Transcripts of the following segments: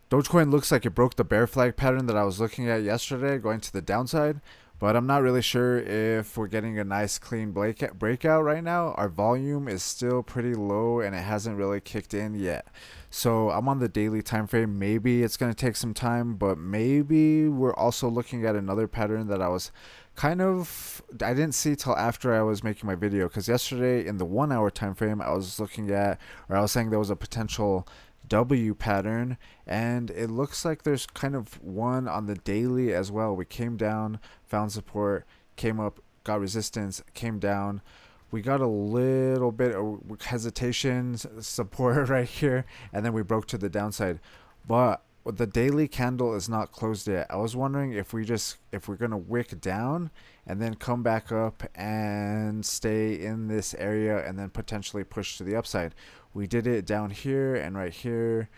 Dogecoin looks like it broke the bear flag pattern that I was looking at yesterday, going to the downside. But I'm not really sure if we're getting a nice clean breakout right now. Our volume is still pretty low and it hasn't really kicked in yet. So I'm on the daily time frame. Maybe it's going to take some time, but maybe we're also looking at another pattern that I didn't see till after I was making my video, because yesterday in the 1 hour time frame I was looking at, or I was saying there was a potential W pattern, and it looks like there's kind of one on the daily as well. We came down, found support, came up, got resistance, came down. We got a little bit of hesitation, support right here, and then we broke to the downside. But the daily candle is not closed yet. I was wondering if we're gonna wick down and then come back up and stay in this area and then potentially push to the upside. We did it down here and right here.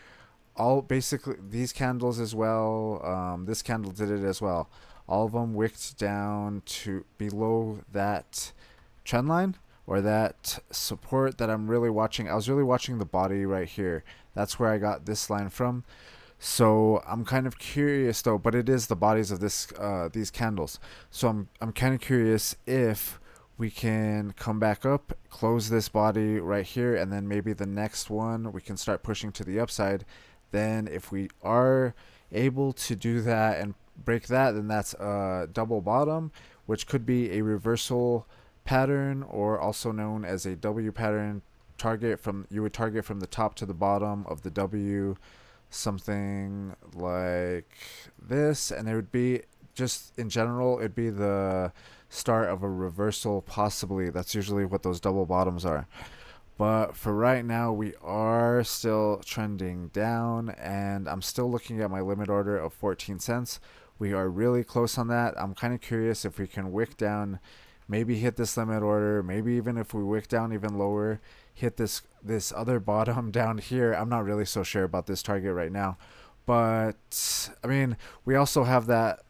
All basically these candles as well. This candle did it as well. All of them wicked down to below that trend line or that support that I'm really watching. I was really watching the body right here. That's where I got this line from. So I'm kind of curious though, but it is the bodies of these candles. So I'm kind of curious if we can come back up, close this body right here, and then maybe the next one we can start pushing to the upside. Then if we are able to do that and break that, then that's a double bottom, which could be a reversal pattern, or also known as a W pattern. You would target from the top to the bottom of the W, something like this, and it would be, just in general, it'd be the start of a reversal, possibly. That's usually what those double bottoms are. But for right now, we are still trending down, and I'm still looking at my limit order of 14 cents. We are really close on that. I'm kind of curious if we can wick down, maybe hit this limit order, maybe even if we wick down even lower, hit this other bottom down here. I'm not really so sure about this target right now, but I mean, we also have that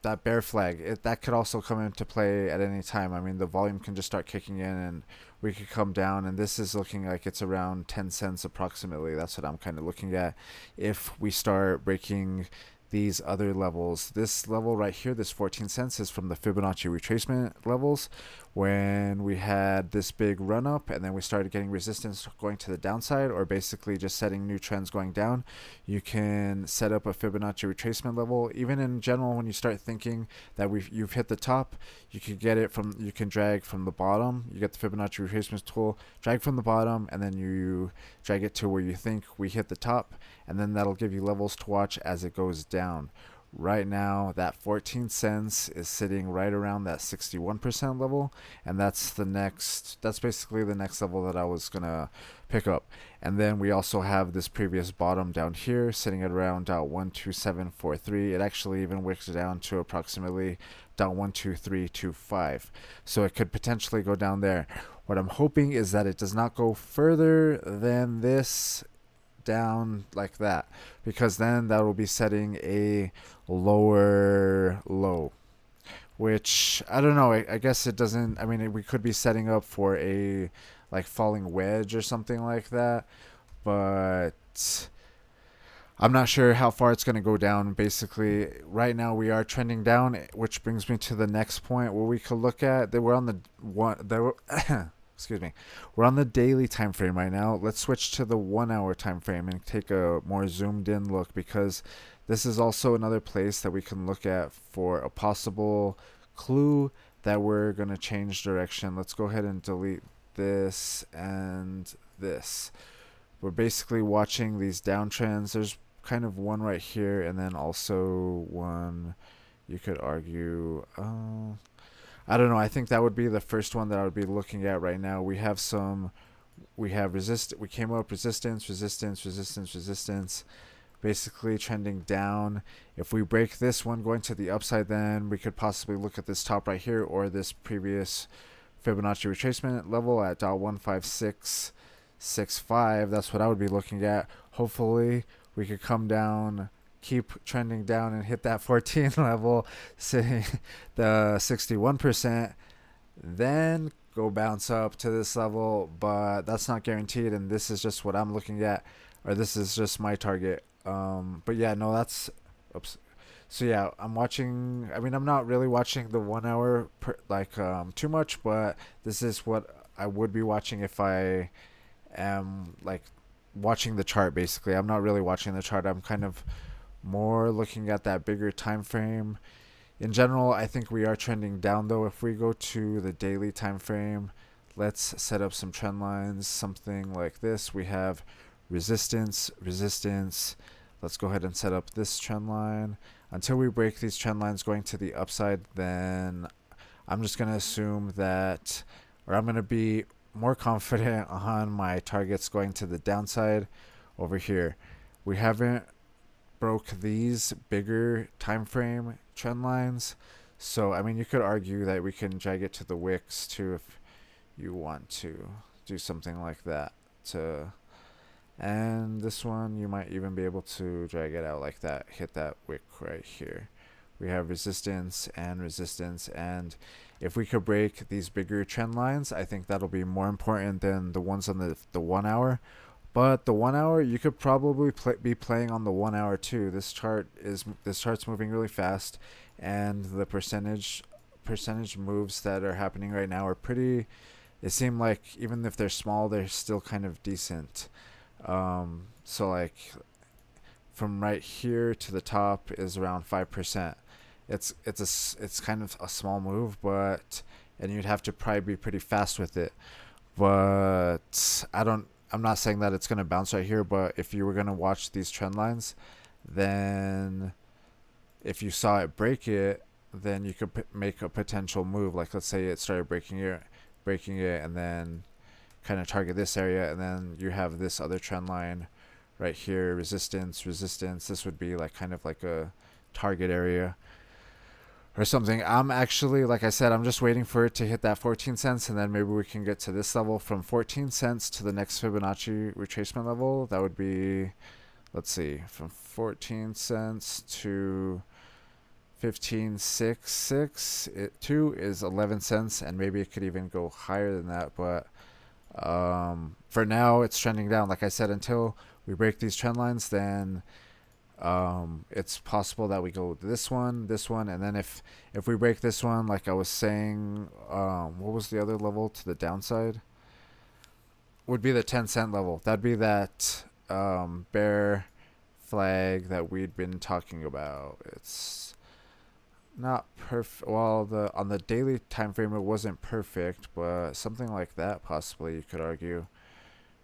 that bear flag. That could also come into play at any time. I mean, the volume can just start kicking in and we could come down, and this is looking like it's around 10 cents approximately. That's what I'm kind of looking at if we start breaking these other levels. This level right here, this 14 cents, is from the Fibonacci retracement levels, when we had this big run up and then we started getting resistance going to the downside, or basically just setting new trends going down. You can set up a Fibonacci retracement level. Even in general, when you start thinking that you've hit the top, you can drag from the bottom. You get the Fibonacci retracement tool, drag from the bottom, and then you drag it to where you think we hit the top, and then that'll give you levels to watch as it goes down. Right now, that 14 cents is sitting right around that 61% level, and that's basically the next level that I was gonna pick up. And then we also have this previous bottom down here sitting at around 12743. It actually even wicked down to approximately 12325, so it could potentially go down there. What I'm hoping is that it does not go further than this, down like that, because then that will be setting a lower low, which I don't know. I guess it doesn't. I mean, we could be setting up for a like falling wedge or something like that, but I'm not sure how far it's going to go down. Basically, right now we are trending down, which brings me to the next point where we could look at that. We're on the one. Excuse me. We're on the daily time frame right now. Let's switch to the 1 hour time frame and take a more zoomed in look, because this is also another place that we can look at for a possible clue that we're going to change direction. Let's go ahead and delete this and this. We're basically watching these downtrends. There's kind of one right here, and then also one, you could argue, I don't know. I think that would be the first one that I would be looking at right now. We have we came up resistance, basically trending down. If we break this one going to the upside, then we could possibly look at this top right here, or this previous Fibonacci retracement level at 15665. That's what I would be looking at. Hopefully we could come down, keep trending down, and hit that 14 level, sitting the 61%, then go bounce up to this level. But that's not guaranteed, and this is just what I'm looking at, or this is just my target But yeah, no, that's oops. So yeah, I'm watching. I mean, I'm not really watching the 1 hour too much, but this is what I would be watching if I am like watching the chart. Basically, I'm not really watching the chart. I'm kind of more looking at that bigger time frame. In general, I think we are trending down though. If we go to the daily time frame, let's set up some trend lines, something like this. We have resistance, resistance. Let's go ahead and set up this trend line. Until we break these trend lines going to the upside, then I'm just going to assume that, or I'm going to be more confident on my targets going to the downside over here. We haven't broke these bigger time frame trend lines, so I mean, you could argue that we can drag it to the wicks too if you want to do something like that. And this one, you might even be able to drag it out like that, hit that wick right here. We have resistance, and if we could break these bigger trend lines, I think that'll be more important than the ones on the 1 hour. But the 1 hour, you could probably be playing on the 1 hour too. This chart's moving really fast, and the percentage moves that are happening right now are pretty. They seem like even if they're small, they're still kind of decent. So like from right here to the top is around 5%. It's kind of a small move, but and you'd have to probably be pretty fast with it. But I'm not saying that it's going to bounce right here, but if you were going to watch these trend lines, then if you saw it break it, then you could make a potential move. Like let's say it started breaking it, and then kind of target this area, and then you have this other trend line right here, resistance, resistance. This would be like kind of like a target area or something. I'm actually, like I said, I'm just waiting for it to hit that 14 cents, and then maybe we can get to this level. From 14 cents to the next Fibonacci retracement level, that would be, let's see, from 14 cents to 15.66, it too is 11 cents, and maybe it could even go higher than that. But for now, it's trending down. Like I said, until we break these trend lines, then it's possible that we go this one, and then if we break this one, like I was saying, what was the other level to the downside? Would be the 10-cent level. That'd be that bear flag that we'd been talking about. It's not perfect. Well, on the daily time frame, it wasn't perfect, but something like that possibly, you could argue,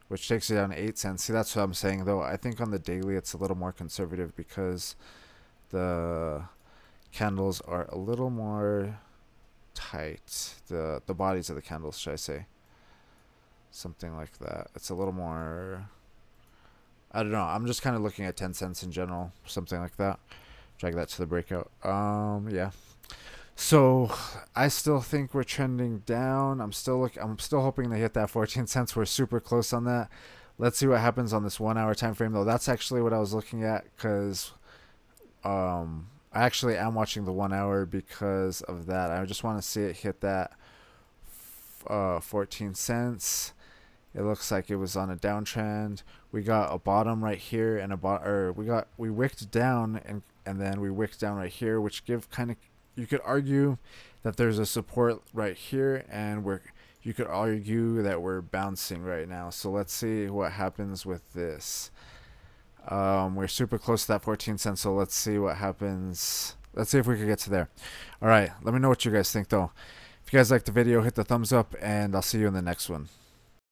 which takes it down to 8 cents. See, that's what I'm saying, though. I think on the daily, it's a little more conservative because the candles are a little more tight. The bodies of the candles, should I say. Something like that. It's a little more, I don't know. I'm just kind of looking at 10 cents in general. Something like that. Drag that to the breakout. Yeah. So I still think we're trending down. I'm still hoping to hit that 14 cents. We're super close on that. Let's see what happens on this 1 hour time frame, though. That's actually what I was looking at, because I actually am watching the 1 hour because of that. I just want to see it hit that 14 cents. It looks like it was on a downtrend. We got a bottom right here, and we wicked down, and then we wicked down right here, which give kind of, you could argue that there's a support right here, and you could argue that we're bouncing right now. So let's see what happens with this. We're super close to that 14 cents, so let's see what happens. Let's see if we can get to there. All right, let me know what you guys think, though. If you guys liked the video, hit the thumbs up, and I'll see you in the next one.